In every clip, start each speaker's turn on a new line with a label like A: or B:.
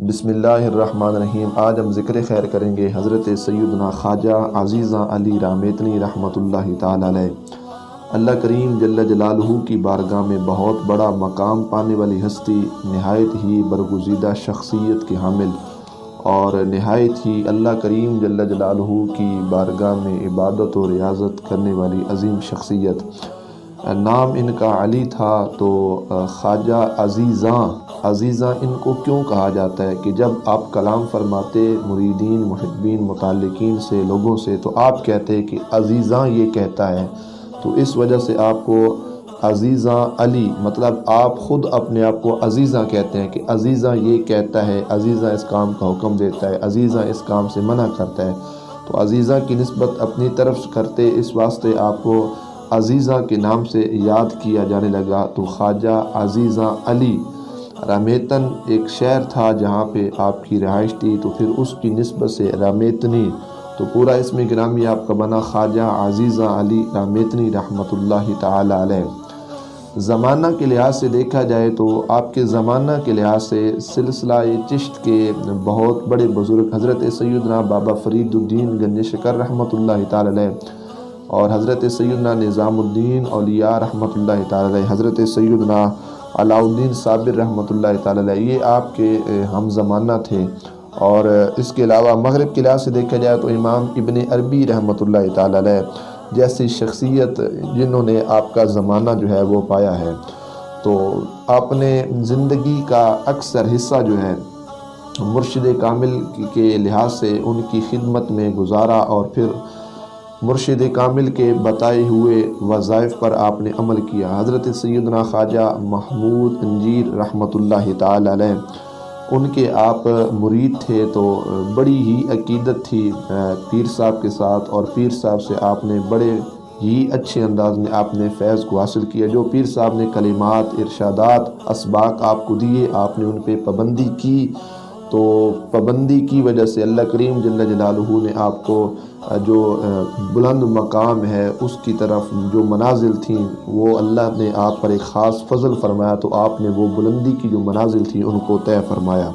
A: بسم اللہ الرحمن الرحیم۔ آج ہم ذکر خیر کریں گے حضرت سیدنا خواجہ عزیزاں علی رامیتنی رحمۃ اللہ تعالی علیہ۔ اللہ کریم جل جلالہ کی بارگاہ میں بہت بڑا مقام پانے والی ہستی، نہایت ہی برگزیدہ شخصیت کے حامل اور نہایت ہی اللہ کریم جل جلالہ کی بارگاہ میں عبادت و ریاضت کرنے والی عظیم شخصیت۔ نام ان کا علی تھا تو خواجہ عزیزاں ان کو کیوں کہا جاتا ہے کہ جب آپ کلام فرماتے مریدین محبین متعلقین سے لوگوں سے تو آپ کہتے ہیں کہ عزیزاں یہ کہتا ہے، تو اس وجہ سے آپ کو عزیزاں علی، مطلب آپ خود اپنے آپ کو عزیزاں کہتے ہیں کہ عزیزاں یہ کہتا ہے، عزیزاں اس کام کا حکم دیتا ہے، عزیزاں اس کام سے منع کرتا ہے، تو عزیزاں کی نسبت اپنی طرف کرتے اس واسطے آپ کو عزیزاں کے نام سے یاد کیا جانے لگا۔ تو خواجہ عزیزاں علی رامیتن ایک شہر تھا جہاں پہ آپ کی رہائش تھی، تو پھر اس کی نسبت سے رامیتنی، تو پورا اسم گرامی آپ کا بنا خواجہ عزیزاں علی رامیتنی رحمۃ اللہ تعالی علیہ۔ زمانہ کے لحاظ سے دیکھا جائے تو آپ کے زمانہ کے لحاظ سے سلسلہ چشت کے بہت بڑے بزرگ حضرت سیدنا بابا فرید الدین گنج شکر رحمۃ اللہ تعالی علیہ اور حضرت سیدنا نظام الدین اولیاء رحمۃ اللہ تعالی علیہ، حضرت سیدنا علاء الدین صابر رحمۃ اللہ تعالی علیہ، یہ آپ کے ہم زمانہ تھے۔ اور اس کے علاوہ مغرب کے لحاظ سے دیکھا جائے تو امام ابن عربی رحمۃ اللہ تعالی علیہ جیسی شخصیت جنہوں نے آپ کا زمانہ جو ہے وہ پایا ہے، تو آپ نے زندگی کا اکثر حصہ جو ہے مرشد کامل کے لحاظ سے ان کی خدمت میں گزارا اور پھر مرشد کامل کے بتائے ہوئے وظائف پر آپ نے عمل کیا۔ حضرت سیدنا خواجہ محمود انجیر رحمۃ اللہ تعالی علیہ ان کے آپ مرید تھے، تو بڑی ہی عقیدت تھی پیر صاحب کے ساتھ، اور پیر صاحب سے آپ نے بڑے ہی اچھے انداز میں آپ نے فیض کو حاصل کیا۔ جو پیر صاحب نے کلمات، ارشادات، اسباق آپ کو دیے، آپ نے ان پہ پابندی کی، تو پابندی کی وجہ سے اللہ کریم جل جلالہ نے آپ کو جو بلند مقام ہے اس کی طرف جو منازل تھیں وہ اللہ نے آپ پر ایک خاص فضل فرمایا، تو آپ نے وہ بلندی کی جو منازل تھیں ان کو طے فرمایا۔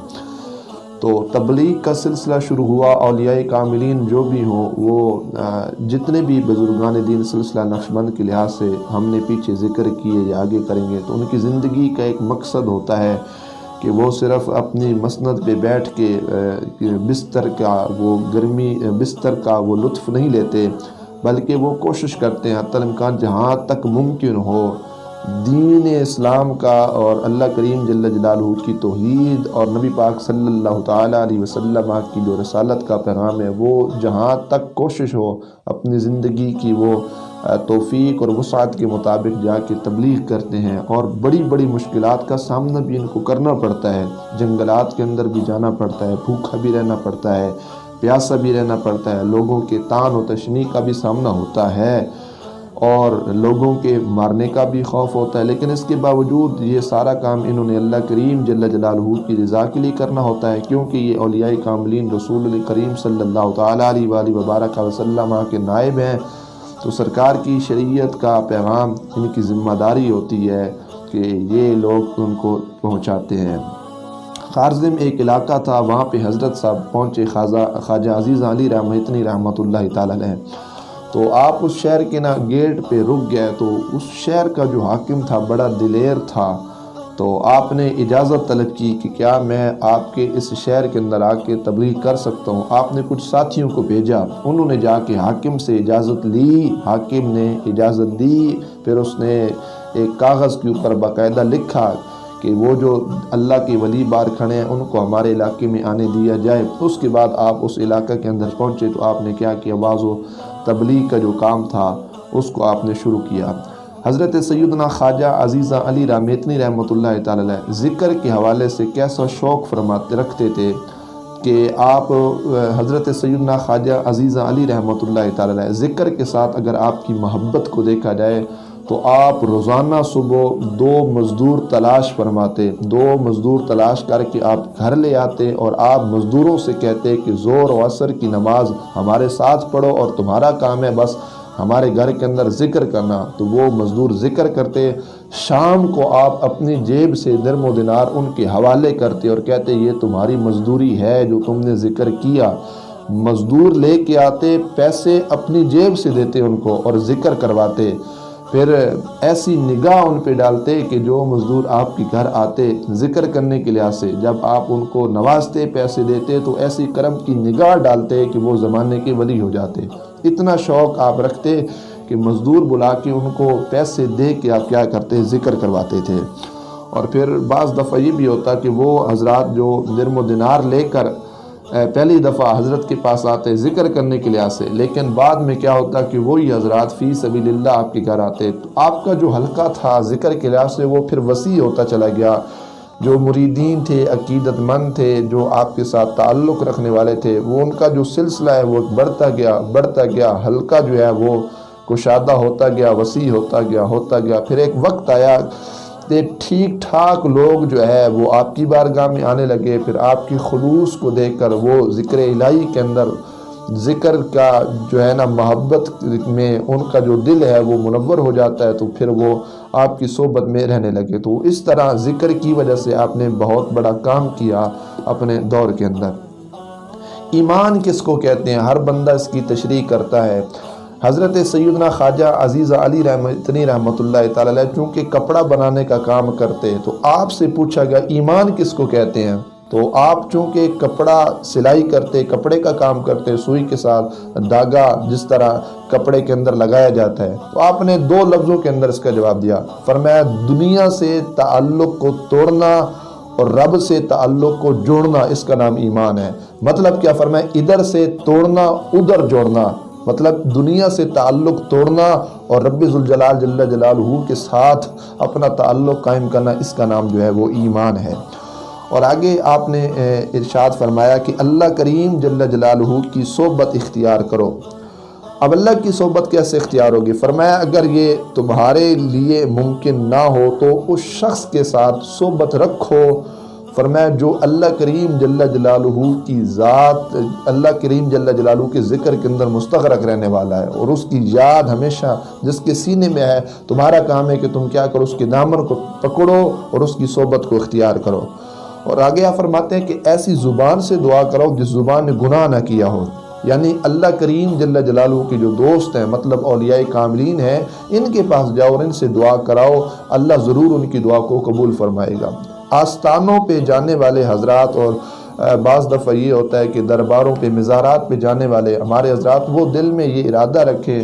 A: تو تبلیغ کا سلسلہ شروع ہوا، اولیاء کاملین جو بھی ہوں وہ جتنے بھی بزرگان دین سلسلہ نقشبند کے لحاظ سے ہم نے پیچھے ذکر کیے یا آگے کریں گے، تو ان کی زندگی کا ایک مقصد ہوتا ہے کہ وہ صرف اپنی مسند پہ بیٹھ کے بستر کا وہ لطف نہیں لیتے، بلکہ وہ کوشش کرتے ہیں حتی الامکان جہاں تک ممکن ہو دین اسلام کا اور اللہ کریم جل جلالہ کی توحید اور نبی پاک صلی اللہ تعالیٰ علیہ وسلم کی جو رسالت کا پیغام ہے وہ جہاں تک کوشش ہو اپنی زندگی کی وہ توفیق اور وسعت کے مطابق جا کے تبلیغ کرتے ہیں، اور بڑی بڑی مشکلات کا سامنا بھی ان کو کرنا پڑتا ہے، جنگلات کے اندر بھی جانا پڑتا ہے، بھوکا بھی رہنا پڑتا ہے، پیاسا بھی رہنا پڑتا ہے، لوگوں کے طعن و تشنیع کا بھی سامنا ہوتا ہے اور لوگوں کے مارنے کا بھی خوف ہوتا ہے، لیکن اس کے باوجود یہ سارا کام انہوں نے اللہ کریم جل جلالہ کی رضا کے لیے کرنا ہوتا ہے، کیونکہ یہ اولیاء کاملین رسول کریم صلی اللہ تعالیٰ علیہ وآلہ وبارک وسلم کے نائب ہیں، تو سرکار کی شریعت کا پیغام ان کی ذمہ داری ہوتی ہے کہ یہ لوگ ان کو پہنچاتے ہیں۔ خارزم ایک علاقہ تھا، وہاں پہ حضرت صاحب پہنچے خواجہ عزیزاں علی رامیتنی رحمۃ اللہ تعالی علیہ، تو آپ اس شہر کے گیٹ پہ رک گئے، تو اس شہر کا جو حاکم تھا بڑا دلیر تھا، تو آپ نے اجازت طلب کی کہ کیا میں آپ کے اس شہر کے اندر آ کے تبلیغ کر سکتا ہوں۔ آپ نے کچھ ساتھیوں کو بھیجا، انہوں نے جا کے حاکم سے اجازت لی، حاکم نے اجازت دی، پھر اس نے ایک کاغذ کے اوپر باقاعدہ لکھا کہ وہ جو اللہ کے ولی بار کھڑے ہیں ان کو ہمارے علاقے میں آنے دیا جائے۔ اس کے بعد آپ اس علاقہ کے اندر پہنچے تو آپ نے کیا کیا، آواز و تبلیغ کا جو کام تھا اس کو آپ نے شروع کیا۔ حضرت سیدنا خواجہ عزیزاں علی رامیتنی رحمۃ اللہ تعالی علیہ ذکر کے حوالے سے کیسا شوق رکھتے تھے کہ آپ حضرت سیدنا خواجہ عزیزاں علی رحمۃ اللہ تعالی علیہ ذکر کے ساتھ اگر آپ کی محبت کو دیکھا جائے تو آپ روزانہ صبح 2 مزدور تلاش فرماتے، 2 مزدور تلاش کر کے آپ گھر لے آتے اور آپ مزدوروں سے کہتے کہ زور و عصر کی نماز ہمارے ساتھ پڑھو اور تمہارا کام ہے بس ہمارے گھر کے اندر ذکر کرنا، تو وہ مزدور ذکر کرتے، شام کو آپ اپنی جیب سے درم و دینار ان کے حوالے کرتے اور کہتے یہ تمہاری مزدوری ہے جو تم نے ذکر کیا۔ مزدور لے کے آتے، پیسے اپنی جیب سے دیتے ان کو اور ذکر کرواتے، پھر ایسی نگاہ ان پہ ڈالتے کہ جو مزدور آپ کے گھر آتے ذکر کرنے کے لحاظ سے، جب آپ ان کو نوازتے، پیسے دیتے، تو ایسی کرم کی نگاہ ڈالتے کہ وہ زمانے کے ولی ہو جاتے۔ اتنا شوق آپ رکھتے کہ مزدور بلا کے ان کو پیسے دے کے آپ کیا کرتے، ذکر کرواتے تھے۔ اور پھر بعض دفعہ یہ بھی ہوتا کہ وہ حضرات جو درم و دینار لے کر پہلی دفعہ حضرت کے پاس آتے ذکر کرنے کے لحاظ سے، لیکن بعد میں کیا ہوتا کہ وہی حضرات فی سبیل اللہ آپ کے گھر آتے، تو آپ کا جو حلقہ تھا ذکر کے لحاظ سے وہ پھر وسیع ہوتا چلا گیا۔ جو مریدین تھے، عقیدت مند تھے، جو آپ کے ساتھ تعلق رکھنے والے تھے، وہ ان کا جو سلسلہ ہے وہ بڑھتا گیا، حلقہ جو ہے وہ کشادہ ہوتا گیا، وسیع ہوتا گیا۔ پھر ایک وقت آیا کہ ٹھیک ٹھاک لوگ جو ہے وہ آپ کی بارگاہ میں آنے لگے، پھر آپ کی خلوص کو دیکھ کر وہ ذکر الہی کے اندر، ذکر کا جو ہے نا محبت میں ان کا جو دل ہے وہ منور ہو جاتا ہے، تو پھر وہ آپ کی صحبت میں رہنے لگے۔ تو اس طرح ذکر کی وجہ سے آپ نے بہت بڑا کام کیا اپنے دور کے اندر۔ ایمان کس کو کہتے ہیں؟ ہر بندہ اس کی تشریح کرتا ہے۔ حضرت سیدنا خواجہ عزیز علی رحمۃ اللہ تعالی علیہ چونکہ کپڑا بنانے کا کام کرتے، تو آپ سے پوچھا گیا ایمان کس کو کہتے ہیں؟ تو آپ چونکہ کپڑا سلائی کرتے، کپڑے کا کام کرتے، سوئی کے ساتھ دھاگا جس طرح کپڑے کے اندر لگایا جاتا ہے، تو آپ نے 2 لفظوں کے اندر اس کا جواب دیا۔ فرمایا دنیا سے تعلق کو توڑنا اور رب سے تعلق کو جوڑنا، اس کا نام ایمان ہے۔ مطلب کیا؟ فرمایا ادھر سے توڑنا، ادھر جوڑنا، مطلب دنیا سے تعلق توڑنا اور رب ذوالجلال جل جلالہ کے ساتھ اپنا تعلق قائم کرنا، اس کا نام جو ہے وہ ایمان ہے۔ اور آگے آپ نے ارشاد فرمایا کہ اللہ کریم جل جلالہ کی صحبت اختیار کرو۔ اب اللہ کی صحبت کیسے اختیار ہوگی؟ فرمایا اگر یہ تمہارے لیے ممکن نہ ہو تو اس شخص کے ساتھ صحبت رکھو، فرمایا جو اللہ کریم جل جلالہ کی ذات، اللہ کریم جل جلالہ کے ذکر کے اندر مستغرق رہنے والا ہے، اور اس کی یاد ہمیشہ جس کے سینے میں ہے، تمہارا کام ہے کہ تم کیا کرو، اس کے دامن کو پکڑو اور اس کی صحبت کو اختیار کرو۔ اور آگے آپ فرماتے ہیں کہ ایسی زبان سے دعا کرو جس زبان نے گناہ نہ کیا ہو، یعنی اللہ کریم جل جلالہ کے جو دوست ہیں، مطلب اولیاء کاملین ہیں، ان کے پاس جاؤ اور ان سے دعا کراؤ، اللہ ضرور ان کی دعا کو قبول فرمائے گا۔ آستانوں پہ جانے والے حضرات، اور بعض دفعہ یہ ہوتا ہے کہ درباروں پہ، مزارات پہ جانے والے ہمارے حضرات، وہ دل میں یہ ارادہ رکھے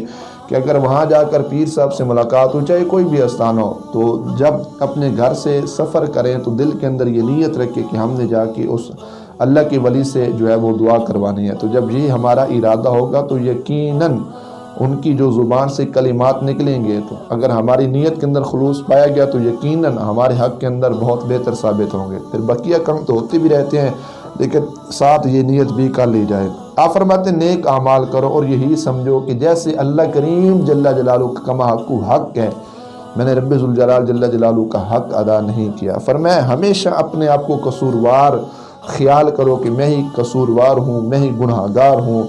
A: کہ اگر وہاں جا کر پیر صاحب سے ملاقات ہو، چاہے کوئی بھی آستان ہو، تو جب اپنے گھر سے سفر کریں تو دل کے اندر یہ نیت رکھے کہ ہم نے جا کے اس اللہ کے ولی سے جو ہے وہ دعا کروانی ہے۔ تو جب یہ ہمارا ارادہ ہوگا تو یقیناً ان کی جو زبان سے کلمات نکلیں گے، تو اگر ہماری نیت کے اندر خلوص پایا گیا تو یقیناً ہمارے حق کے اندر بہت بہتر ثابت ہوں گے۔ پھر بقیہ کم تو ہوتے بھی رہتے ہیں، لیکن ساتھ یہ نیت بھی کر لی جائے۔ آپ فرماتے ہیں نیک اعمال کرو اور یہی سمجھو کہ جیسے اللہ کریم جل جلالہ کا کما حق ہے، میں نے رب ذوالجلال جل جلالہ کا حق ادا نہیں کیا۔ فرمایا ہمیشہ اپنے آپ کو قصوروار خیال کرو کہ میں ہی قصوروار ہوں، میں ہی گناہ گار ہوں،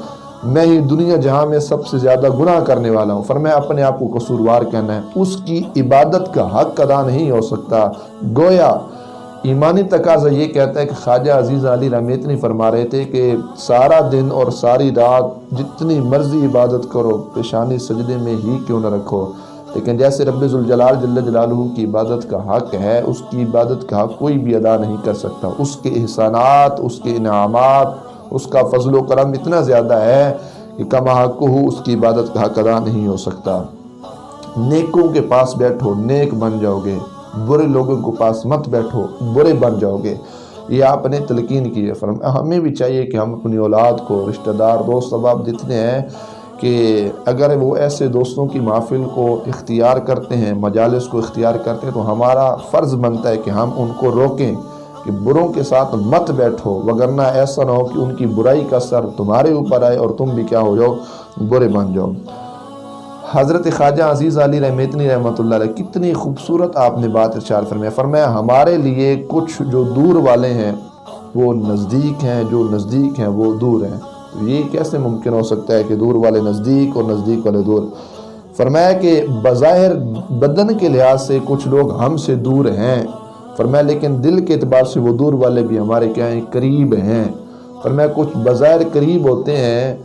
A: میں ہی دنیا جہاں میں سب سے زیادہ گناہ کرنے والا ہوں۔ فرمایا اپنے آپ کو قصوروار کہنا ہے، اس کی عبادت کا حق ادا نہیں ہو سکتا۔ گویا ایمانی تقاضا یہ کہتا ہے کہ خواجہ عزیز علی رحمتنی فرما رہے تھے کہ سارا دن اور ساری رات جتنی مرضی عبادت کرو، پیشانی سجدے میں ہی کیوں نہ رکھو، لیکن جیسے رب ذوالجلال جل جلالہ کی عبادت کا حق ہے، اس کی عبادت کا حق کوئی بھی ادا نہیں کر سکتا۔ اس کے احسانات، اس کے انعامات، اس کا فضل و کرم اتنا زیادہ ہے کہ کما حق ہو، اس کی عبادت کا حق ادا نہیں ہو سکتا۔ نیکوں کے پاس بیٹھو، نیک بن جاؤ گے، برے لوگوں کے پاس مت بیٹھو، برے بن جاؤ گے۔ یہ آپ نے تلقین کی ہے۔ ہمیں بھی چاہیے کہ ہم اپنی اولاد کو، رشتہ دار، دوست احباب جتنے ہیں، کہ اگر وہ ایسے دوستوں کی محفل کو اختیار کرتے ہیں، مجالس کو اختیار کرتے ہیں، تو ہمارا فرض بنتا ہے کہ ہم ان کو روکیں کہ بروں کے ساتھ مت بیٹھو، وگرنہ ایسا نہ ہو کہ ان کی برائی کا سر تمہارے اوپر آئے اور تم بھی کیا ہو جاؤ، برے بن جاؤ۔ حضرت خواجہ عزیز علی رحمتنی رحمۃ اللہ علیہ کتنی خوبصورت آپ نے بات ارشاد فرمایا۔ فرمایا ہمارے لیے کچھ جو دور والے ہیں وہ نزدیک ہیں، جو نزدیک ہیں وہ دور ہیں۔ یہ کیسے ممکن ہو سکتا ہے کہ دور والے نزدیک اور نزدیک والے دور؟ فرمایا کہ بظاہر بدن کے لحاظ سے کچھ لوگ ہم سے دور ہیں، فرمایا لیکن دل کے اعتبار سے وہ دور والے بھی ہمارے کیا ہیں؟ قریب ہیں۔ فرمایا کچھ بظاہر قریب ہوتے ہیں،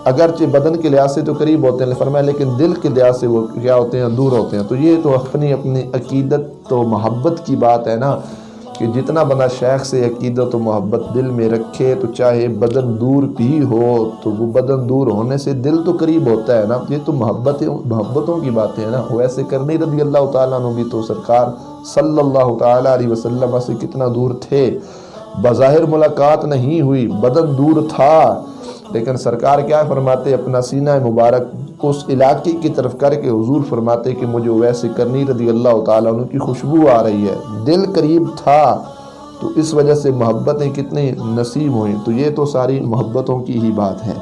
A: اگرچہ بدن کے لحاظ سے تو قریب ہوتے ہیں، فرمایا لیکن دل کے لحاظ سے وہ کیا ہوتے ہیں؟ دور ہوتے ہیں۔ تو یہ تو اپنی عقیدت و محبت کی بات ہے نا، کہ جتنا بندہ شیخ سے عقیدت و محبت دل میں رکھے تو چاہے بدن دور بھی ہو تو وہ بدن دور ہونے سے دل تو قریب ہوتا ہے نا۔ یہ تو محبتوں کی باتیں ہیں نا۔ ویسے کرنی رضی اللہ تعالیٰ عنہ بھی تو سرکار صلی اللہ تعالیٰ علیہ وسلم سے کتنا دور تھے، بظاہر ملاقات نہیں ہوئی، بدن دور تھا، لیکن سرکار کیا فرماتے؟ اپنا سینہ مبارک اس علاقے کی طرف کر کے حضور فرماتے کہ مجھے ویسے کرنی رضی اللہ تعالیٰ عنہ کی خوشبو آ رہی ہے، دل قریب تھا، تو اس وجہ سے محبتیں کتنی نصیب ہوئیں۔ تو یہ تو ساری محبتوں کی ہی بات ہے۔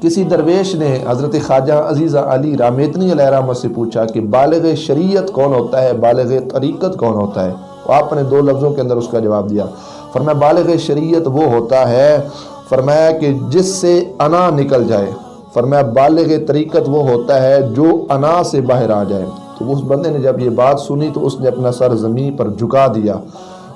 A: کسی درویش نے حضرت خواجہ عزیز علی رامیتنی علیہ رحمہ سے پوچھا کہ بالغ شریعت کون ہوتا ہے، بالغ طریقت کون ہوتا ہے؟ آپ نے 2 لفظوں کے اندر اس کا جواب دیا۔ فرمایا بالغ شریعت وہ ہوتا ہے، فرمایا کہ جس سے انا نکل جائے۔ فرمایا بالغ طریقت وہ ہوتا ہے جو انا سے باہر آ جائے۔ تو اس بندے نے جب یہ بات سنی تو اس نے اپنا سر زمین پر جھکا دیا۔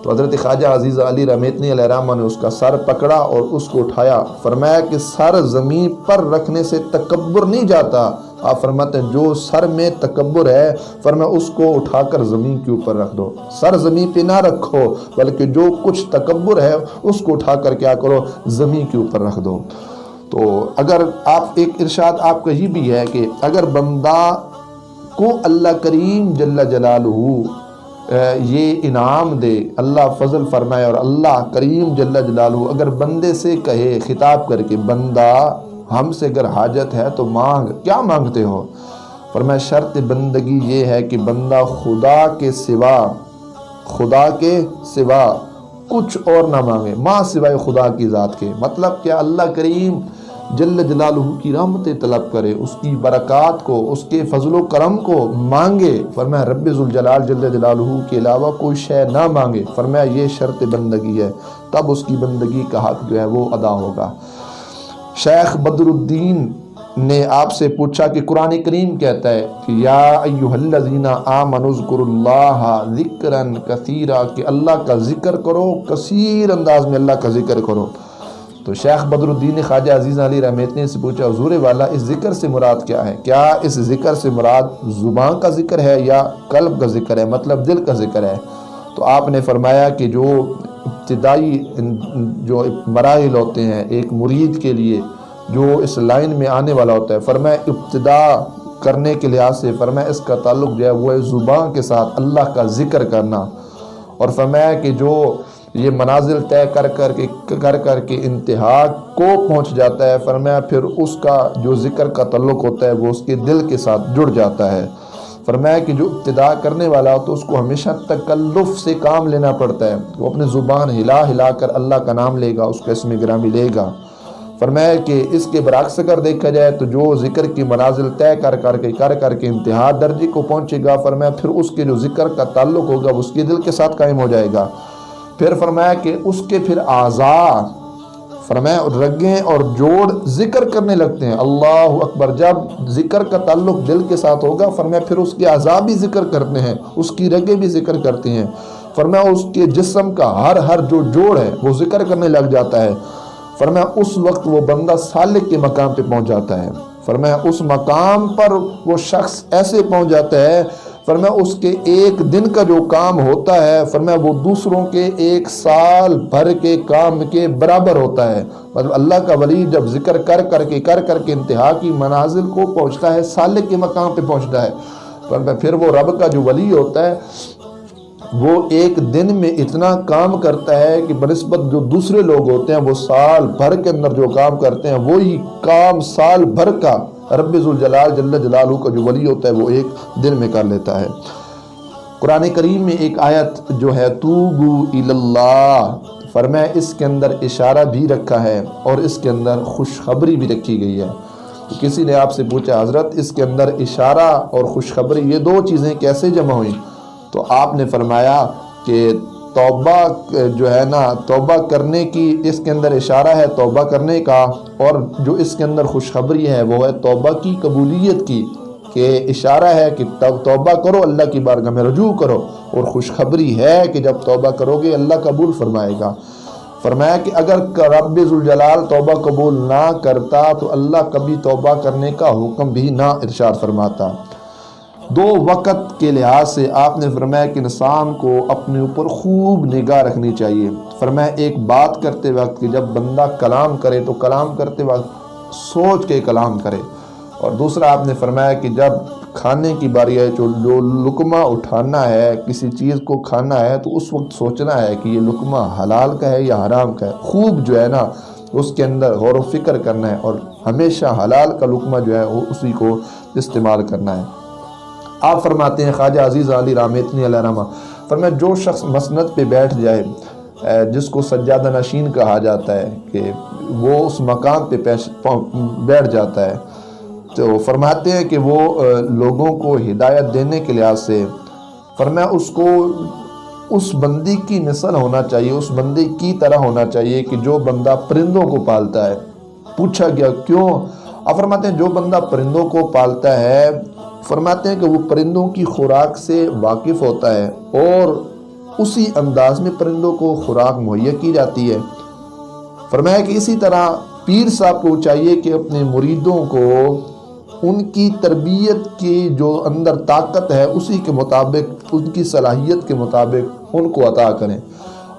A: تو حضرت خواجہ عزیز علی رامیتنی علیہ رحمہ نے اس کا سر پکڑا اور اس کو اٹھایا۔ فرمایا کہ سر زمین پر رکھنے سے تکبر نہیں جاتا۔ آپ فرماتے ہیں جو سر میں تکبر ہے، فرمایا اس کو اٹھا کر زمین کے اوپر رکھ دو، سر زمین پہ نہ رکھو، بلکہ جو کچھ تکبر ہے اس کو اٹھا کر کیا کرو؟ زمین کے اوپر رکھ دو۔ تو اگر آپ ایک ارشاد آپ کا یہ بھی ہے کہ اگر بندہ کو اللہ کریم جل جلالہ یہ انعام دے، اللہ فضل فرمائے اور اللہ کریم جل جلالہ اگر بندے سے کہے خطاب کر کے بندہ ہم سے اگر حاجت ہے تو مانگ، کیا مانگتے ہو؟ فرمایا شرط بندگی یہ ہے کہ بندہ خدا کے سوا کچھ اور نہ مانگے، ماں سوائے خدا کی ذات کے۔ مطلب کیا؟ اللہ کریم جل جلالہ کی رحمت طلب کرے، اس کی برکات کو، اس کے فضل و کرم کو مانگے۔ فرمایا رب ذوالجلال جل جلالہ کے علاوہ کوئی شے نہ مانگے۔ فرمایا یہ شرط بندگی ہے، تب اس کی بندگی کا حق جو ہے وہ ادا ہوگا۔ شیخ بدر الدین نے آپ سے پوچھا کہ قرآن کریم کہتا ہے کہ یا ایھا الذین آمنوا اذکروا اللہ ذکرا کثیرا، کہ اللہ کا ذکر کرو، کثیر انداز میں اللہ کا ذکر کرو۔ تو شیخ بدر الدین نے خواجہ عزیز علی رامیتنی سے پوچھا حضور والا اس ذکر سے مراد کیا ہے؟ کیا اس ذکر سے مراد زبان کا ذکر ہے یا قلب کا ذکر ہے، مطلب دل کا ذکر ہے؟ تو آپ نے فرمایا کہ جو ابتدائی جو مراحل ہوتے ہیں ایک مرید کے لیے جو اس لائن میں آنے والا ہوتا ہے، فرمایا ابتدا کرنے کے لحاظ سے فرمایا اس کا تعلق جو ہے وہ ہے زبان کے ساتھ اللہ کا ذکر کرنا، اور فرمایا کہ جو یہ منازل طے کر کر کے انتہا کو پہنچ جاتا ہے، فرمایا پھر اس کا جو ذکر کا تعلق ہوتا ہے وہ اس کے دل کے ساتھ جڑ جاتا ہے۔ فرمایا کہ جو ابتدا کرنے والا ہو تو اس کو ہمیشہ تکلف سے کام لینا پڑتا ہے، وہ اپنی زبان ہلا کر اللہ کا نام لے گا، اس کا اسم گرامی لے گا۔ فرمایا کہ اس کے برعکس اگر دیکھا جائے تو جو ذکر کی منازل طے کر کے انتہا درجے کو پہنچے گا، فرمایا پھر اس کے جو ذکر کا تعلق ہوگا وہ اس کے دل کے ساتھ قائم ہو جائے گا۔ پھر فرمایا کہ اس کے پھر اعضاء، فرمایا رگیں اور جوڑ ذکر کرنے لگتے ہیں، اللہ اکبر۔ جب ذکر کا تعلق دل کے ساتھ ہوگا، فرمایا پھر اس کے اعضاء بھی ذکر کرتے ہیں، اس کی رگیں بھی ذکر کرتی ہیں، فرمایا اس کے جسم کا ہر جو جوڑ ہے وہ ذکر کرنے لگ جاتا ہے۔ فرمایا اس وقت وہ بندہ سالک کے مقام پہ پہنچ جاتا ہے۔ فرمایا اس مقام پر وہ شخص ایسے پہنچ جاتا ہے، فرمایا اس کے ایک دن کا جو کام ہوتا ہے، فرمایا وہ دوسروں کے 1 سال بھر کے کام کے برابر ہوتا ہے۔ مطلب اللہ کا ولی جب ذکر کر کے انتہا کی منازل کو پہنچتا ہے، سالک کے مقام پہ پہنچتا ہے، فرمایا پھر وہ رب کا جو ولی ہوتا ہے وہ ایک دن میں اتنا کام کرتا ہے کہ بنسبت جو دوسرے لوگ ہوتے ہیں وہ سال بھر کے اندر جو کام کرتے ہیں وہی کام سال بھر کا رب ذوالجلال جل جلالہ کا جو ولی ہوتا ہے وہ ایک دن میں کر لیتا ہے۔ قرآن کریم میں ایک آیت جو ہے توبو الی اللہ، فرمایا اس کے اندر اشارہ بھی رکھا ہے اور اس کے اندر خوشخبری بھی رکھی گئی ہے۔ تو کسی نے آپ سے پوچھا حضرت اس کے اندر اشارہ اور خوشخبری یہ 2 چیزیں کیسے جمع ہوئیں؟ تو آپ نے فرمایا کہ توبہ جو ہے نا، توبہ کرنے کی اس کے اندر اشارہ ہے توبہ کرنے کا، اور جو اس کے اندر خوشخبری ہے وہ ہے توبہ کی قبولیت کی، کہ اشارہ ہے کہ توبہ کرو، اللہ کی بارگاہ میں رجوع کرو، اور خوشخبری ہے کہ جب توبہ کرو گے اللہ قبول فرمائے گا۔ فرمایا کہ اگر رب ذوالجلال توبہ قبول نہ کرتا تو اللہ کبھی توبہ کرنے کا حکم بھی نہ ارشاد فرماتا۔ دو وقت کے لحاظ سے آپ نے فرمایا کہ انسان کو اپنے اوپر خوب نگاہ رکھنی چاہیے۔ فرمایا ایک بات کرتے وقت کہ جب بندہ کلام کرے تو کلام کرتے وقت سوچ کے کلام کرے، اور دوسرا آپ نے فرمایا کہ جب کھانے کی باری ہے، جو لقمہ اٹھانا ہے، کسی چیز کو کھانا ہے، تو اس وقت سوچنا ہے کہ یہ لقمہ حلال کا ہے یا حرام کا ہے، خوب جو ہے نا اس کے اندر غور و فکر کرنا ہے، اور ہمیشہ حلال کا لقمہ جو ہے وہ اسی کو استعمال کرنا ہے۔ آپ فرماتے ہیں خواجہ عزیز علی رحمتنی علیہ رحمہ، فرمایا جو شخص مسند پہ بیٹھ جائے، جس کو سجادہ نشین کہا جاتا ہے، کہ وہ اس مقام پہ بیٹھ جاتا ہے، تو فرماتے ہیں کہ وہ لوگوں کو ہدایت دینے کے لحاظ سے، فرمایا اس کو اس بندی کی مثل ہونا چاہیے، اس بندے کی طرح ہونا چاہیے کہ جو بندہ پرندوں کو پالتا ہے۔ پوچھا گیا کیوں؟ آپ فرماتے ہیں جو بندہ پرندوں کو پالتا ہے، فرماتے ہیں کہ وہ پرندوں کی خوراک سے واقف ہوتا ہے، اور اسی انداز میں پرندوں کو خوراک مہیا کی جاتی ہے۔ فرمایا کہ اسی طرح پیر صاحب کو چاہیے کہ اپنے مریدوں کو ان کی تربیت کی جو اندر طاقت ہے اسی کے مطابق، ان کی صلاحیت کے مطابق ان کو عطا کریں۔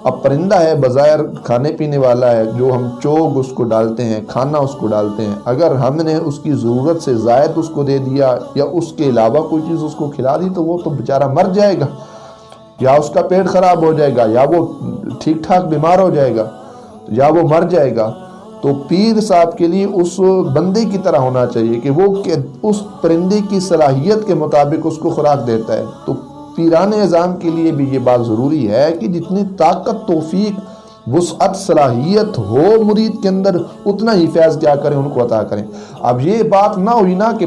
A: اب پرندہ ہے بظاہر کھانے پینے والا ہے، جو ہم چوگ اس کو ڈالتے ہیں، کھانا اس کو ڈالتے ہیں، اگر ہم نے اس کی ضرورت سے زائد اس کو دے دیا یا اس کے علاوہ کوئی چیز اس کو کھلا دی تو وہ تو بیچارہ مر جائے گا، یا اس کا پیٹ خراب ہو جائے گا، یا وہ ٹھیک ٹھاک بیمار ہو جائے گا، یا وہ مر جائے گا۔ تو پیر صاحب کے لیے اس بندے کی طرح ہونا چاہیے کہ وہ اس پرندے کی صلاحیت کے مطابق اس کو خوراک دیتا ہے۔ تو پیران اعظام کے لیے بھی یہ بات ضروری ہے کہ جتنی طاقت، توفیق، وسعت، صلاحیت ہو مرید کے اندر، اتنا ہی فیض کیا کریں، ان کو عطا کریں۔ اب یہ بات نہ ہوئی نا کہ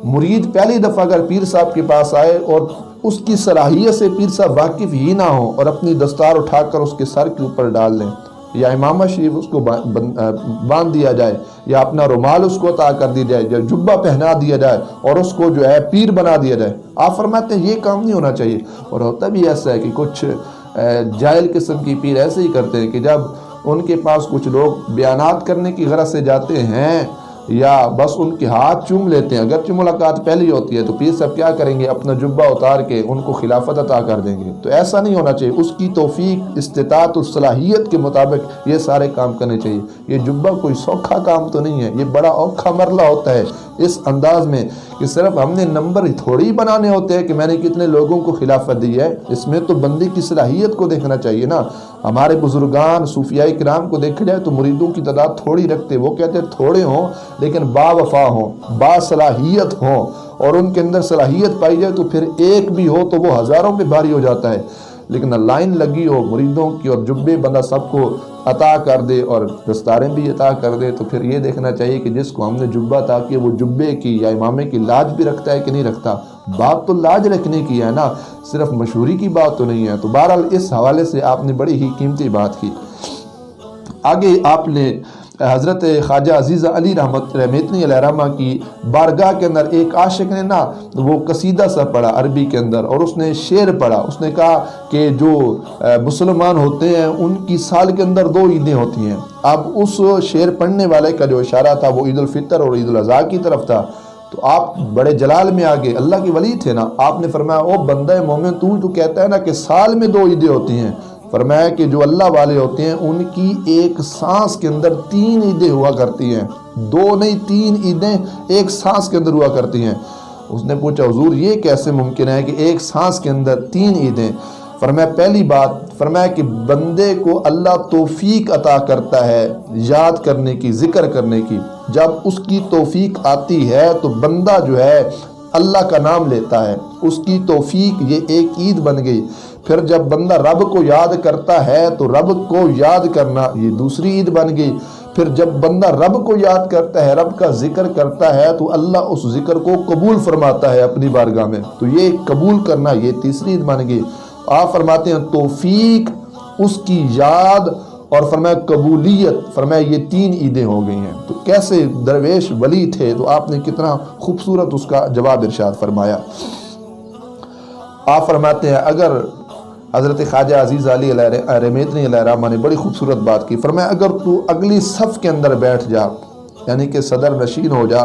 A: مرید پہلی دفعہ اگر پیر صاحب کے پاس آئے اور اس کی صلاحیت سے پیر صاحب واقف ہی نہ ہو، اور اپنی دستار اٹھا کر اس کے سر کے اوپر ڈال لیں، یا امامہ شریف اس کو باندھ دیا جائے، یا اپنا رومال اس کو عطا کر دی جائے، یا جبہ پہنا دیا جائے اور اس کو جو ہے پیر بنا دیا جائے۔ آپ فرماتے ہیں یہ کام نہیں ہونا چاہیے۔ اور ہوتا بھی ایسا ہے کہ کچھ جاہل قسم کی پیر ایسے ہی کرتے ہیں کہ جب ان کے پاس کچھ لوگ بیانات کرنے کی غرض سے جاتے ہیں یا بس ان کے ہاتھ چوم لیتے ہیں، اگرچہ ملاقات پہلی ہوتی ہے، تو پیر صاحب کیا کریں گے، اپنا جبہ اتار کے ان کو خلافت عطا کر دیں گے۔ تو ایسا نہیں ہونا چاہیے، اس کی توفیق، استطاعت اور صلاحیت کے مطابق یہ سارے کام کرنے چاہیے۔ یہ جبہ کوئی سوکھا کام تو نہیں ہے، یہ بڑا اوکھا مرلہ ہوتا ہے اس انداز میں کہ صرف ہم نے نمبر تھوڑی بنانے ہوتے ہیں کہ میں نے کتنے لوگوں کو خلافت دی ہے، اس میں تو بندے کی صلاحیت کو دیکھنا چاہیے نا۔ ہمارے بزرگان صوفیاء کرام کو دیکھا جائے تو مریدوں کی تعداد تھوڑی رکھتے، وہ کہتے ہیں تھوڑے ہوں لیکن با وفا ہوں، با صلاحیت ہوں، اور ان کے اندر صلاحیت پائی جائے تو پھر ایک بھی ہو تو وہ ہزاروں پہ بھاری ہو جاتا ہے۔ لیکن لائن لگی ہو مریدوں کی اور جبے بندہ سب کو عطا کر دے اور دستاریں بھی عطا کر دے، تو پھر یہ دیکھنا چاہیے کہ جس کو ہم نے جبہ عطا کیا وہ جبے کی یا امامے کی لاج بھی رکھتا ہے کہ نہیں رکھتا۔ بات تو لاج رکھنے کی ہے نا، صرف مشہوری کی بات تو نہیں ہے۔ تو بہرحال اس حوالے سے آپ نے بڑی ہی قیمتی بات کی۔ آگے آپ نے حضرت خواجہ عزیز علی رحمتنی علیہ رحمہ کی بارگاہ کے اندر ایک عاشق نے نا وہ قصیدہ سا پڑھا عربی کے اندر، اور اس نے شعر پڑھا۔ اس نے کہا کہ جو مسلمان ہوتے ہیں ان کی سال کے اندر 2 عیدیں ہوتی ہیں۔ اب اس شعر پڑھنے والے کا جو اشارہ تھا وہ عید الفطر اور عید الاضحیٰ کی طرف تھا۔ تو آپ بڑے جلال میں آگے، اللہ کے ولی تھے نا، آپ نے فرمایا او بندہ مومن تو کہتا ہے نا کہ سال میں 2 عیدیں ہوتی ہیں۔ فرمایا کہ جو اللہ والے ہوتے ہیں ان کی ایک سانس کے اندر 3 عیدیں ہوا کرتی ہیں، 2 نہیں 3 عیدیں ایک سانس کے اندر ہوا کرتی ہیں۔ اس نے پوچھا حضور یہ کیسے ممکن ہے کہ ایک سانس کے اندر 3 عیدیں؟ فرمایا پہلی بات، فرمایا کہ بندے کو اللہ توفیق عطا کرتا ہے یاد کرنے کی، ذکر کرنے کی۔ جب اس کی توفیق آتی ہے تو بندہ جو ہے اللہ کا نام لیتا ہے، اس کی توفیق یہ ایک عید بن گئی۔ پھر جب بندہ رب کو یاد کرتا ہے تو رب کو یاد کرنا یہ دوسری عید بن گئی۔ پھر جب بندہ رب کو یاد کرتا ہے، رب کا ذکر کرتا ہے تو اللہ اس ذکر کو قبول فرماتا ہے اپنی بارگاہ میں، تو یہ قبول کرنا یہ تیسری عید بن گئی۔ آپ فرماتے ہیں توفیق اس کی یاد اور فرمایا قبولیت، فرمایا یہ 3 عیدیں ہو گئی ہیں۔ تو کیسے درویش ولی تھے، تو آپ نے کتنا خوبصورت اس کا جواب ارشاد فرمایا۔ آپ فرماتے ہیں اگر حضرت خواجہ عزیز علی رامیتنی علیہ الرحمہ نے بڑی خوبصورت بات کی، فرمایا اگر تو اگلی صف کے اندر بیٹھ جا، یعنی کہ صدر نشین ہو جا،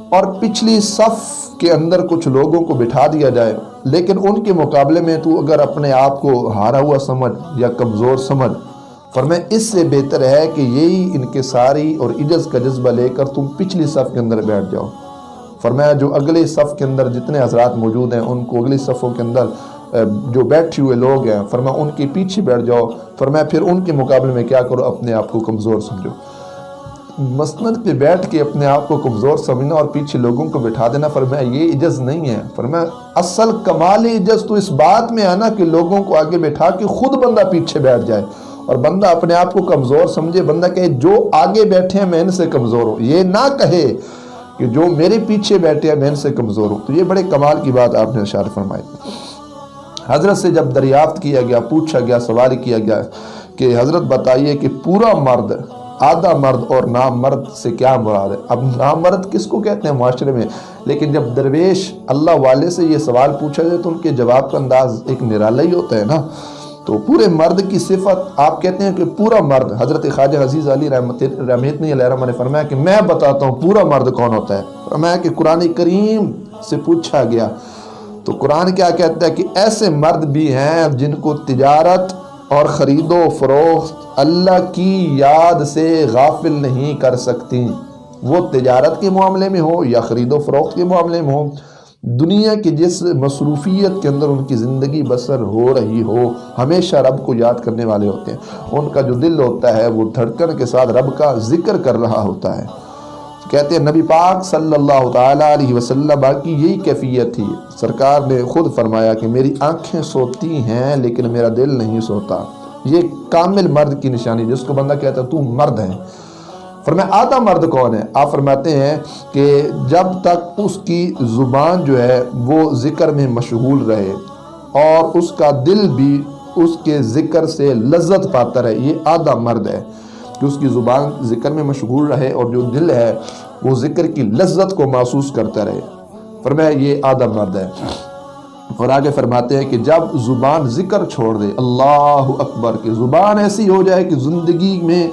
A: اور پچھلی صف کے اندر کچھ لوگوں کو بٹھا دیا جائے، لیکن ان کے مقابلے میں تو اگر اپنے آپ کو ہارا ہوا سمجھ یا کمزور سمجھ، فرمایا اس سے بہتر ہے کہ یہی انکساری اور عجز کا جذبہ لے کر تم پچھلی صف کے اندر بیٹھ جاؤ۔ فرمایا جو اگلے صف کے اندر جتنے حضرات موجود ہیں ان کو اگلی صفوں کے اندر جو بیٹھے ہوئے لوگ ہیں، فرمایا ان کے پیچھے بیٹھ جاؤ، فرمایا پھر ان کے مقابلے میں کیا کرو، اپنے آپ کو کمزور سمجھو۔ مسند پہ بیٹھ کے اپنے آپ کو کمزور سمجھنا اور پیچھے لوگوں کو بٹھا دینا، فرمایا یہ عجز نہیں ہے۔ فرمایا اصل کمال عجز تو اس بات میں ہے نا کہ لوگوں کو آگے بٹھا کے خود بندہ پیچھے بیٹھ جائے اور بندہ اپنے آپ کو کمزور سمجھے، بندہ کہے جو آگے بیٹھے ہیں میں ان سے کمزور ہوں، یہ نہ کہے کہ جو میرے پیچھے بیٹھے ہیں میں ان سے کمزور ہوں۔ تو یہ بڑے کمال کی بات آپ نے ارشاد فرمائی۔ حضرت سے جب دریافت کیا گیا، پوچھا گیا، سوال کیا گیا کہ حضرت بتائیے کہ پورا مرد، آدھا مرد اور نامرد سے کیا مراد ہے؟ اب نامرد کس کو کہتے ہیں معاشرے میں، لیکن جب درویش اللہ والے سے یہ سوال پوچھا جائے تو ان کے جواب کا انداز ایک نرالا ہی ہوتا ہے نا۔ تو پورے مرد کی صفت آپ کہتے ہیں کہ پورا مرد، حضرت خواجہ عزیز علی رامیتنی علیہ الرحمہ نے فرمایا کہ میں بتاتا ہوں پورا مرد کون ہوتا ہے۔ فرمایا کہ قرآن کریم سے پوچھا گیا تو قرآن کیا کہتا ہے کہ ایسے مرد بھی ہیں جن کو تجارت اور خرید و فروخت اللہ کی یاد سے غافل نہیں کر سکتی، وہ تجارت کے معاملے میں ہو یا خرید و فروخت کے معاملے میں ہو، دنیا کی جس مصروفیت کے اندر ان کی زندگی بسر ہو رہی ہو، ہمیشہ رب کو یاد کرنے والے ہوتے ہیں۔ ان کا جو دل ہوتا ہے وہ دھڑکن کے ساتھ رب کا ذکر کر رہا ہوتا ہے۔ کہتے ہیں نبی پاک صلی اللہ تعالیٰ علیہ وسلم کی یہی کیفیت تھی۔ سرکار نے خود فرمایا کہ میری آنکھیں سوتی ہیں لیکن میرا دل نہیں سوتا۔ یہ کامل مرد کی نشانی، جس کو بندہ کہتا ہے تو مرد ہے۔ فرمایا آدھا مرد کون ہے؟ آپ فرماتے ہیں کہ جب تک اس کی زبان جو ہے وہ ذکر میں مشغول رہے اور اس کا دل بھی اس کے ذکر سے لذت پاتا رہے، یہ آدھا مرد ہے کہ اس کی زبان ذکر میں مشغول رہے اور جو دل ہے وہ ذکر کی لذت کو محسوس کرتا رہے۔ فرمایا یہ آدھا مرد ہے۔ اور آگے فرماتے ہیں کہ جب زبان ذکر چھوڑ دے، اللہ اکبر، کہ زبان ایسی ہو جائے کہ زندگی میں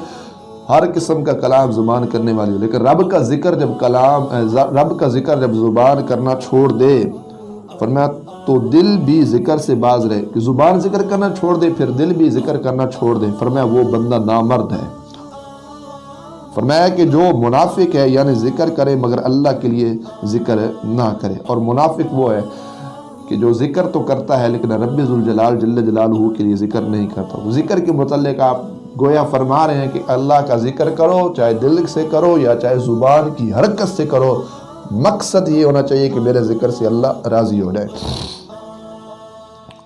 A: ہر قسم کا کلام زبان کرنے والی ہو، لیکن رب کا ذکر جب زبان کرنا چھوڑ دے، فرمایا تو دل بھی ذکر سے باز رہے، کہ زبان ذکر کرنا چھوڑ دے پھر دل بھی ذکر کرنا چھوڑ دے، فرمایا وہ بندہ نامرد ہے۔ فرمایا کہ جو منافق ہے یعنی ذکر کرے مگر اللہ کے لیے ذکر نہ کرے، اور منافق وہ ہے کہ جو ذکر تو کرتا ہے لیکن رب ذوالجلال جل جلالہ کے لیے ذکر نہیں کرتا۔ ذکر کے متعلق آپ گویا فرما رہے ہیں کہ اللہ کا ذکر کرو، چاہے دل سے کرو یا چاہے زبان کی حرکت سے کرو، مقصد یہ ہونا چاہیے کہ میرے ذکر سے اللہ راضی ہو جائے۔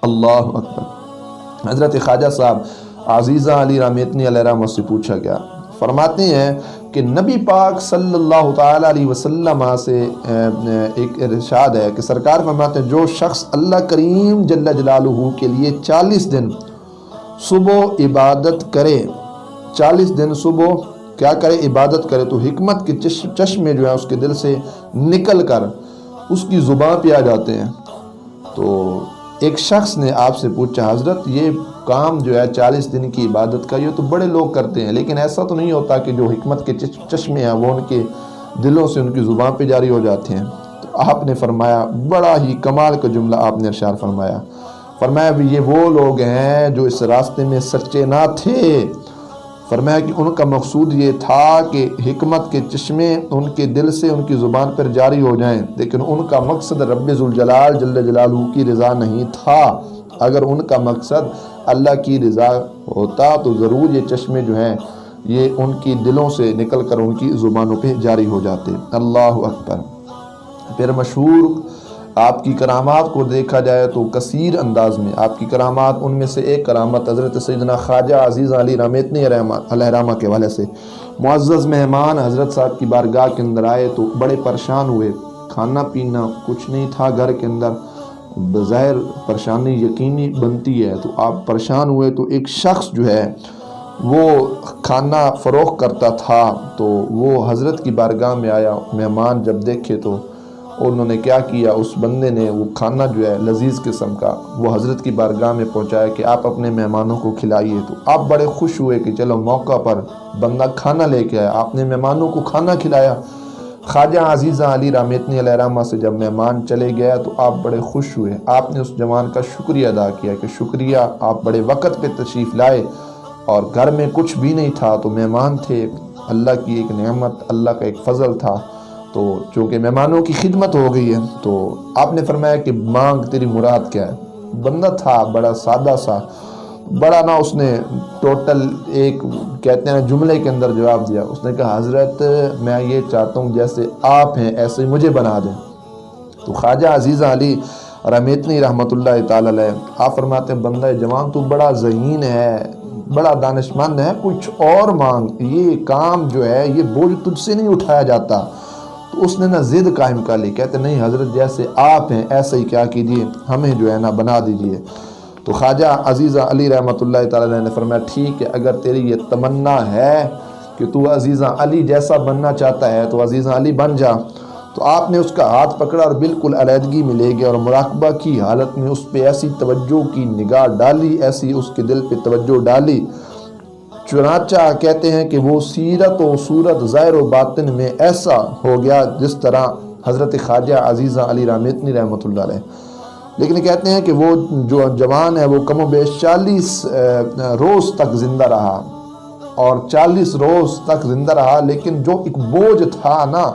A: اللہ اکبر۔ حضرت خواجہ صاحب عزیزہ علی رامیتنی علیہ الرحمہ سے پوچھا گیا، فرماتے ہیں کہ نبی پاک صلی اللہ تعالیٰ علیہ وسلم سے ایک ارشاد ہے کہ سرکار فرماتے ہیں جو شخص اللہ کریم جل جلالہ کے لیے 40 دن صبح عبادت کرے، 40 دن صبح کیا کرے؟ عبادت کرے، تو حکمت کے چشمے جو ہیں اس کے دل سے نکل کر اس کی زبان پہ آ جاتے ہیں۔ تو ایک شخص نے آپ سے پوچھا حضرت یہ کام جو ہے 40 دن کی عبادت کا یہ تو بڑے لوگ کرتے ہیں، لیکن ایسا تو نہیں ہوتا کہ جو حکمت کے چشمے ہیں وہ ان کے دلوں سے ان کی زبان پہ جاری ہو جاتے ہیں؟ تو آپ نے فرمایا، بڑا ہی کمال کا جملہ آپ نے ارشاد فرمایا، فرمایا بھی یہ وہ لوگ ہیں جو اس راستے میں سچے نہ تھے۔ فرمایا کہ ان کا مقصود یہ تھا کہ حکمت کے چشمے ان کے دل سے ان کی زبان پر جاری ہو جائیں، لیکن ان کا مقصد رب ذوالجلال جل جلالہ کی رضا نہیں تھا۔ اگر ان کا مقصد اللہ کی رضا ہوتا تو ضرور یہ چشمے جو ہیں یہ ان کی دلوں سے نکل کر ان کی زبانوں پہ جاری ہو جاتے۔ اللہ اکبر۔ پھر مشہور آپ کی کرامات کو دیکھا جائے تو کثیر انداز میں آپ کی کرامات، ان میں سے ایک کرامت حضرت سیدنا خواجہ عزیز علی رامیتنی علیہ الرحمہ کے حوالے سے، معزز مہمان حضرت صاحب کی بارگاہ کے اندر آئے تو بڑے پریشان ہوئے، کھانا پینا کچھ نہیں تھا گھر کے اندر، بظاہر پریشانی یقینی بنتی ہے، تو آپ پریشان ہوئے تو ایک شخص جو ہے وہ کھانا فروخت کرتا تھا، تو وہ حضرت کی بارگاہ میں آیا۔ مہمان جب دیکھے تو انہوں نے کیا کیا، اس بندے نے وہ کھانا جو ہے لذیذ قسم کا وہ حضرت کی بارگاہ میں پہنچایا کہ آپ اپنے مہمانوں کو کھلائیے۔ تو آپ بڑے خوش ہوئے کہ چلو موقع پر بندہ کھانا لے کے آیا، آپ نے مہمانوں کو کھانا کھلایا۔ خواجہ عزیزہ علی رامیتنی علیہ الرحمہ سے جب مہمان چلے گیا تو آپ بڑے خوش ہوئے، آپ نے اس جوان کا شکریہ ادا کیا کہ شکریہ، آپ بڑے وقت پہ تشریف لائے اور گھر میں کچھ بھی نہیں تھا، تو مہمان تھے، اللہ کی ایک نعمت، اللہ کا ایک فضل تھا، تو چونکہ مہمانوں کی خدمت ہو گئی ہے تو آپ نے فرمایا کہ مانگ تیری مراد کیا ہے۔ بندہ تھا بڑا سادہ سا، بڑا نہ اس نے ٹوٹل ایک کہتے ہیں جملے کے اندر جواب دیا، اس نے کہا حضرت میں یہ چاہتا ہوں جیسے آپ ہیں ایسے مجھے بنا دیں۔ تو خواجہ عزیزہ علی رامیتنی رحمۃ اللہ تعالی علیہ آپ فرماتے ہیں بندہ جوان تو بڑا ذہین ہے، بڑا دانشمند ہے، کچھ اور مانگ، یہ کام جو ہے یہ بوجھ تجھ سے نہیں اٹھایا جاتا۔ تو اس نے نہ ضد قائم کر لی، کہتے نہیں حضرت جیسے آپ ہیں ایسے ہی کیا کیجئے، ہمیں جو ہے نا بنا دیجئے۔ تو خواجہ عزیزہ علی رحمۃ اللہ تعالی نے فرمایا ٹھیک ہے، اگر تیری یہ تمنا ہے کہ تو عزیزہ علی جیسا بننا چاہتا ہے تو عزیزہ علی بن جا۔ تو آپ نے اس کا ہاتھ پکڑا اور بالکل علیحدگی میں لے گئے اور مراقبہ کی حالت میں اس پہ ایسی توجہ کی نگاہ ڈالی، ایسی اس کے دل پہ توجہ ڈالی، چنانچہ کہتے ہیں کہ وہ سیرت و صورت ظاہر و باطن میں ایسا ہو گیا جس طرح حضرت خواجہ عزیزہ علی رامیتنی رحمۃ اللہ علیہ۔ لیکن کہتے ہیں کہ وہ جو جوان ہے وہ کم و بیش 40 روز تک زندہ رہا، اور 40 روز تک زندہ رہا، لیکن جو ایک بوجھ تھا نا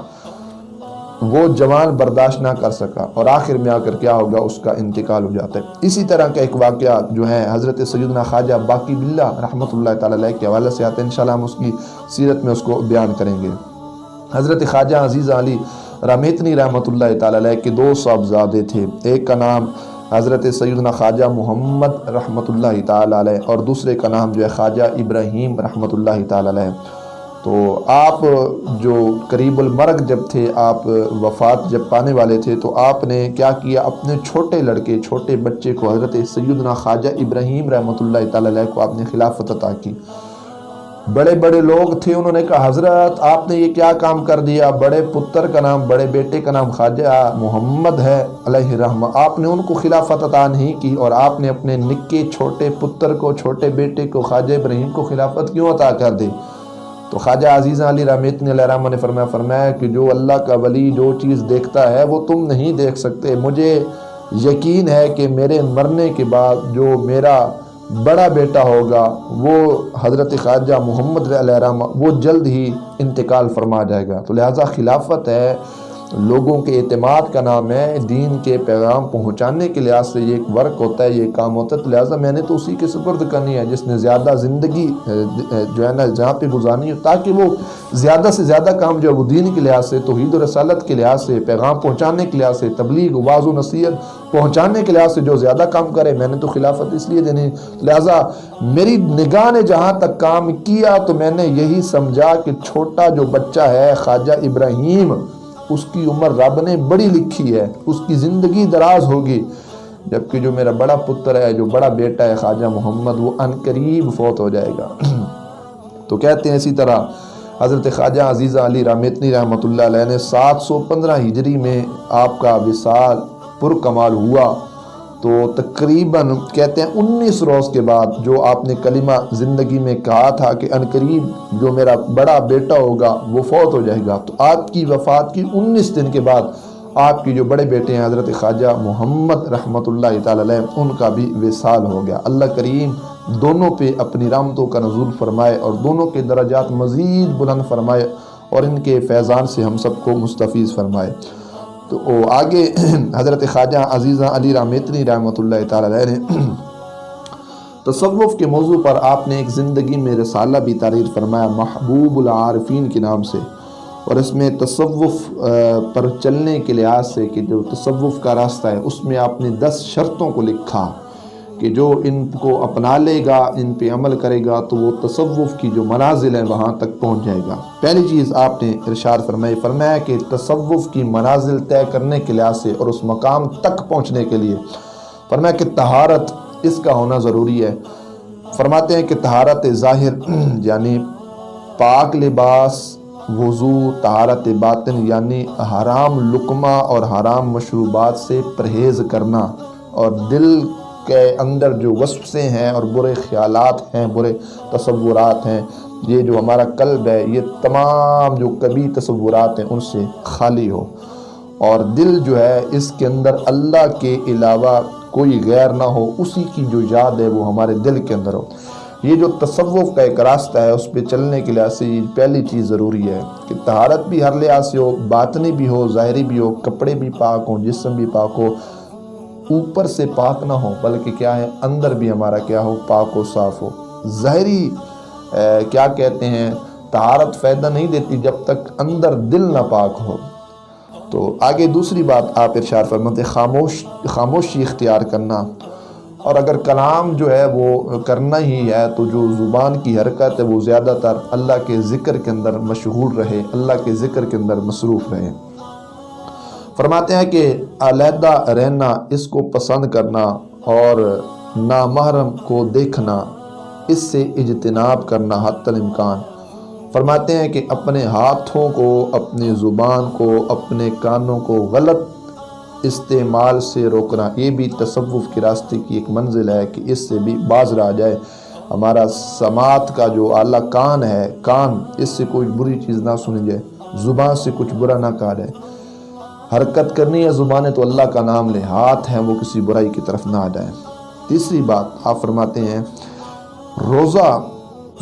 A: وہ جوان برداشت نہ کر سکا، اور آخر میں آ کر کیا ہوگا، اس کا انتقال ہو جاتا ہے۔ اسی طرح کا ایک واقعہ جو ہے حضرت سیدنا خواجہ باقی باللہ رحمۃ اللہ تعالی علیہ کے حوالے سے آتا ہے، انشاءاللہ ہم اس کی سیرت میں اس کو بیان کریں گے۔ حضرت خواجہ عزیزہ علی رامیتنی رحمۃ اللہ تعالی علیہ کے 2 صاحبزادے تھے، ایک کا نام حضرت سیدنا خواجہ محمد رحمۃ اللہ تعالی علیہ اور دوسرے کا نام جو ہے خواجہ ابراہیم رحمۃ اللہ تعالی علیہ۔ تو آپ جو قریب المرگ جب تھے، آپ وفات جب پانے والے تھے، تو آپ نے کیا کیا، اپنے چھوٹے لڑکے چھوٹے بچے کو حضرت سیدنا خواجہ ابراہیم رحمۃ اللہ تعالی علیہ کو آپ نے خلافت عطا کی۔ بڑے بڑے لوگ تھے، انہوں نے کہا حضرت آپ نے یہ کیا کام کر دیا، بڑے پتر کا نام، بڑے بیٹے کا نام خواجہ محمد ہے علیہ الرحمہ، آپ نے ان کو خلافت عطا نہیں کی اور آپ نے اپنے نکے چھوٹے پتر کو، چھوٹے بیٹے کو، خواجہ ابراہیم کو خلافت کیوں عطا کر دی؟ تو خواجہ عزیزہ علی رامیتنی علیہ الرحمہ نے فرمایا کہ جو اللہ کا ولی جو چیز دیکھتا ہے وہ تم نہیں دیکھ سکتے، مجھے یقین ہے کہ میرے مرنے کے بعد جو میرا بڑا بیٹا ہوگا وہ حضرت خواجہ محمد علیہ الرحمہ وہ جلد ہی انتقال فرما جائے گا۔ تو لہٰذا خلافت ہے، لوگوں کے اعتماد کا نام ہے، دین کے پیغام پہنچانے کے لحاظ سے یہ ایک ورک ہوتا ہے، یہ کام ہوتا ہے، تو لہٰذا میں نے تو اسی کے سپرد کرنی ہے جس نے زیادہ زندگی جو ہے نا جہاں پہ گزارنی ہو، تاکہ وہ زیادہ سے زیادہ کام جو ہے وہ دین کے لحاظ سے، توحید و رسالت کے لحاظ سے، پیغام پہنچانے کے لحاظ سے، تبلیغ واعظ و نصیحت پہنچانے کے لحاظ سے جو زیادہ کام کرے، میں نے تو خلافت اس لیے دینی، لہٰذا میری نگاہ نے جہاں تک کام کیا تو میں نے یہی سمجھا کہ چھوٹا جو بچہ ہے خواجہ ابراہیم، اس کی عمر رب نے بڑی لکھی ہے، اس کی زندگی دراز ہوگی، جبکہ جو میرا بڑا پتر ہے، جو بڑا بیٹا ہے خواجہ محمد، وہ عنقریب فوت ہو جائے گا۔ تو کہتے ہیں اسی طرح حضرت خواجہ عزیزہ علی رامیتنی رحمۃ اللہ علیہ نے 715 ہجری میں آپ کا وصال پر کمال ہوا، تو تقریباً کہتے ہیں 19 روز کے بعد جو آپ نے کلمہ زندگی میں کہا تھا کہ عنقریب جو میرا بڑا بیٹا ہوگا وہ فوت ہو جائے گا، تو آپ کی وفات کی 19 دن کے بعد آپ کی جو بڑے بیٹے ہیں حضرت خواجہ محمد رحمۃ اللہ تعالی علیہ، ان کا بھی وصال ہو گیا۔ اللہ کریم دونوں پہ اپنی رحمتوں کا نزول فرمائے اور دونوں کے درجات مزید بلند فرمائے اور ان کے فیضان سے ہم سب کو مستفیض فرمائے۔ تو آگے حضرت خواجہ عزیزہ علی رامیتنی رحمۃ اللہ تعالی علیہ نے تصوف کے موضوع پر آپ نے ایک زندگی میں رسالہ بھی تحریر فرمایا محبوب العارفین کے نام سے، اور اس میں تصوف پر چلنے کے لحاظ سے کہ جو تصوف کا راستہ ہے اس میں آپ نے 10 شرطوں کو لکھا کہ جو ان کو اپنا لے گا، ان پہ عمل کرے گا تو وہ تصوف کی جو منازل ہیں وہاں تک پہنچ جائے گا۔ پہلی چیز آپ نے ارشاد فرمایا کہ تصوف کی منازل طے کرنے کے لحاظ سے اور اس مقام تک پہنچنے کے لیے فرمایا کہ طہارت اس کا ہونا ضروری ہے۔ فرماتے ہیں کہ طہارت ظاہر یعنی پاک لباس، وضو، طہارت باطن یعنی حرام لقمہ اور حرام مشروبات سے پرہیز کرنا، اور دل کے اندر جو وسوسے ہیں اور برے خیالات ہیں، برے تصورات ہیں، یہ جو ہمارا قلب ہے یہ تمام جو کبھی تصورات ہیں ان سے خالی ہو، اور دل جو ہے اس کے اندر اللہ کے علاوہ کوئی غیر نہ ہو، اسی کی جو یاد ہے وہ ہمارے دل کے اندر ہو۔ یہ جو تصوف کا ایک راستہ ہے اس پہ چلنے کے لحاظ سے پہلی چیز ضروری ہے کہ طہارت بھی ہر لحاظ سے ہو، باطنی بھی ہو، ظاہری بھی ہو، کپڑے بھی پاک ہوں، جسم بھی پاک ہو، اوپر سے پاک نہ ہو بلکہ کیا ہے اندر بھی ہمارا کیا ہو، پاک و صاف ہو۔ ظاہری کیا کہتے ہیں طہارت فائدہ نہیں دیتی جب تک اندر دل نہ پاک ہو۔ تو آگے دوسری بات آپ ارشاد فرماتے خاموشی اختیار کرنا، اور اگر کلام جو ہے وہ کرنا ہی ہے تو جو زبان کی حرکت ہے وہ زیادہ تر اللہ کے ذکر کے اندر مشغول رہے، اللہ کے ذکر کے اندر مصروف رہے۔ فرماتے ہیں کہ علیحدہ رہنا، اس کو پسند کرنا اور نامحرم کو دیکھنا، اس سے اجتناب کرنا حتی الامکان۔ فرماتے ہیں کہ اپنے ہاتھوں کو، اپنی زبان کو، اپنے کانوں کو غلط استعمال سے روکنا، یہ بھی تصوف کے راستے کی ایک منزل ہے کہ اس سے بھی باز رہا جائے۔ ہمارا سماعت کا جو اعلیٰ کان ہے، کان، اس سے کوئی بری چیز نہ سنی جائے، زبان سے کچھ برا نہ کہا جائے۔ حرکت کرنی ہے زبانیں تو اللہ کا نام لے، ہاتھ ہیں وہ کسی برائی کی طرف نہ آ جائیں۔ تیسری بات آپ فرماتے ہیں روزہ،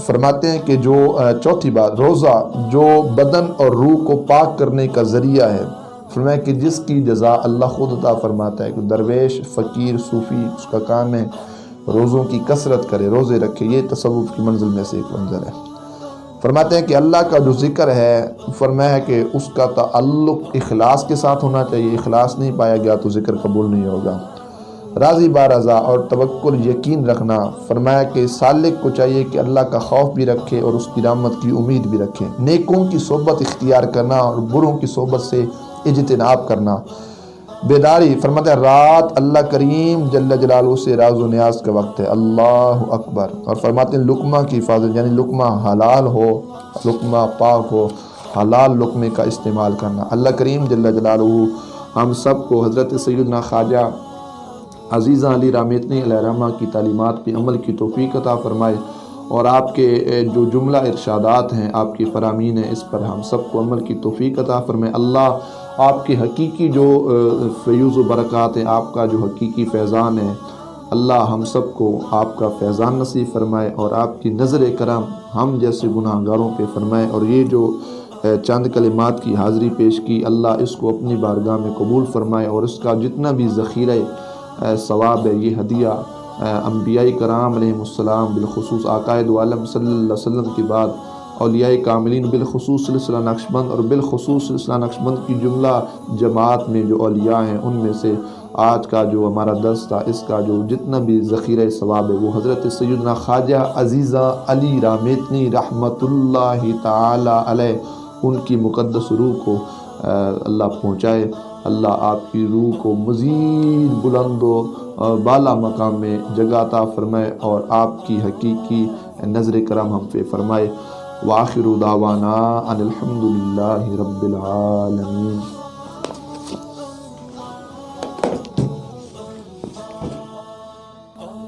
A: فرماتے ہیں کہ جو چوتھی بات روزہ جو بدن اور روح کو پاک کرنے کا ذریعہ ہے، فرمایا کہ جس کی جزا اللہ خود عطا فرماتا ہے کہ درویش، فقیر، صوفی اس کا کام ہے روزوں کی کثرت کرے، روزے رکھے، یہ تصوف کی منزل میں سے ایک منزل ہے۔ فرماتے ہیں کہ اللہ کا جو ذکر ہے، فرمایا کہ اس کا تعلق اخلاص کے ساتھ ہونا چاہیے، اخلاص نہیں پایا گیا تو ذکر قبول نہیں ہوگا۔ راضی بارضا اور توکل یقین رکھنا، فرمایا کہ سالک کو چاہیے کہ اللہ کا خوف بھی رکھے اور اس کی رحمت کی امید بھی رکھے۔ نیکوں کی صحبت اختیار کرنا اور بروں کی صحبت سے اجتناب کرنا۔ بیداری، فرماتے ہیں رات اللہ کریم جل جلالہ سے راز و نیاز کا وقت ہے، اللہ اکبر۔ اور فرماتے ہیں لقمہ کی حفاظت، یعنی لقمہ حلال ہو، لقمہ پاک ہو، حلال لقمے کا استعمال کرنا۔ اللہ کریم جل جلالہ ہم سب کو حضرت سیدنا خواجہ عزیزہ علی رامیتنی علیہ الرحمہ کی تعلیمات پہ عمل کی توفیق عطا فرمائے، اور آپ کے جو جملہ ارشادات ہیں، آپ کی فرامین ہیں، اس پر ہم سب کو عمل کی توفیق عطا فرمائے۔ اللہ آپ کے حقیقی جو فیوز و برکات ہیں، آپ کا جو حقیقی فیضان ہے، اللہ ہم سب کو آپ کا فیضان نصیب فرمائے اور آپ کی نظر کرم ہم جیسے گناہ گاروں پہ فرمائے، اور یہ جو چند کلمات کی حاضری پیش کی، اللہ اس کو اپنی بارگاہ میں قبول فرمائے، اور اس کا جتنا بھی ذخیرہ ثواب ہے، یہ ہدیہ انبیاء کرام علیہ السلام، بالخصوص آقا دو عالم صلی اللہ علیہ وسلم کے بعد اولیاء کاملین، بالخصوص سلسلہ نقشبند اور بالخصوص سلسلہ نقشبند کی جملہ جماعت میں جو اولیاء ہیں، ان میں سے آج کا جو ہمارا درس تھا، اس کا جو جتنا بھی ذخیرہ ثواب ہے وہ حضرت سیدنا خواجہ عزیزہ علی رامیتنی رحمت اللہ تعالی علیہ ان کی مقدس روح کو اللہ پہنچائے۔ اللہ آپ کی روح کو مزید بلند و بالا مقام میں جگہ عطا فرمائے اور آپ کی حقیقی نظر کرم ہم پہ فرمائے۔ وآخر دعوانا ان الحمد للہ رب العالمین۔